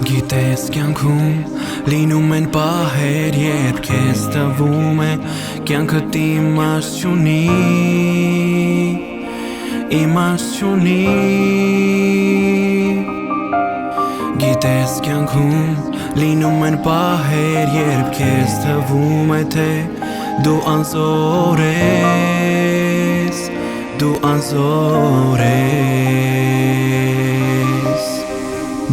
Գիտես կյանքում լինում են պահեր, երբ քեզ թվում է կյանքդ իմաստ չունի, իմաստ չունի։ Գիտես կյանքում լինում են պահեր, երբ քեզ թվում է թե դու անզոր ես, դու անզոր ես։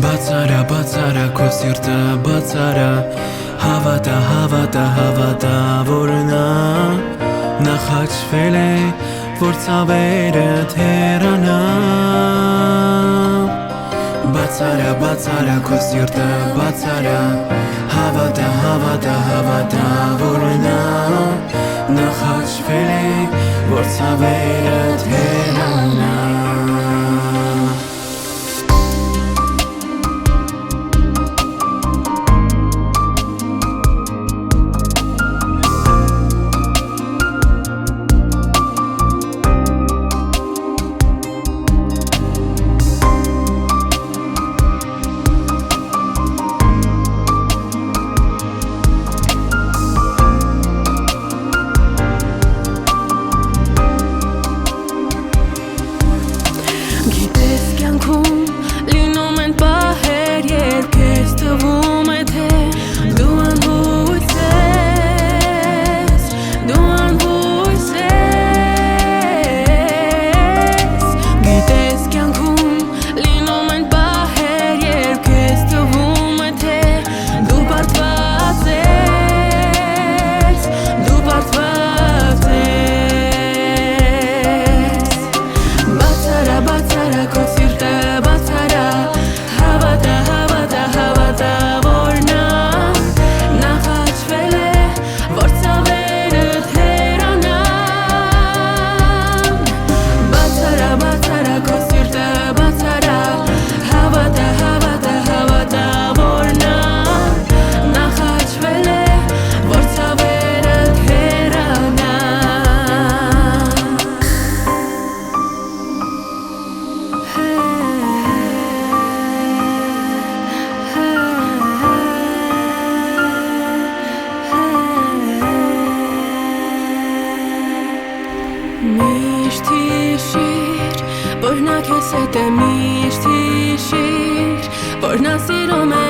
Բացարա, բացարա, քո սիրտը բացարա, հավատա, հավատա, հավատա, որ նա նախաճվել է, որ ցավերդ հեռանա։ Բացարա, բացարա, քո սիրտը բացարա, հավատա, հավատա, հավատա, որ նա նախաճվել է, որ ցավերդ հեռանա։ Գիտես կյանքում լինում են պահեր, երբ քեզ թվում է թե դու անհույս ես, դու անհույս ես։ Գիտես կյանքում լինում են պահեր, երբ քեզ թվում է թե դու պարտված ես, դու պարտված ես։ Բացարա, բացարա, քո սիրտը բացարա, հավատա, հավատա, հավատա, որ նա նախաճվել է, որ ցավերդ հեռանան։ Բացարա, բացարա, քո սիրտը բացարա, հավատա, հավատա, հավատա, որ նա նախաճվել է, որ ցավերդ հեռանան։ Միշտ հիշիր, որ նա քեզ հետ է, միշտ հիշիր, որ նա սիրում է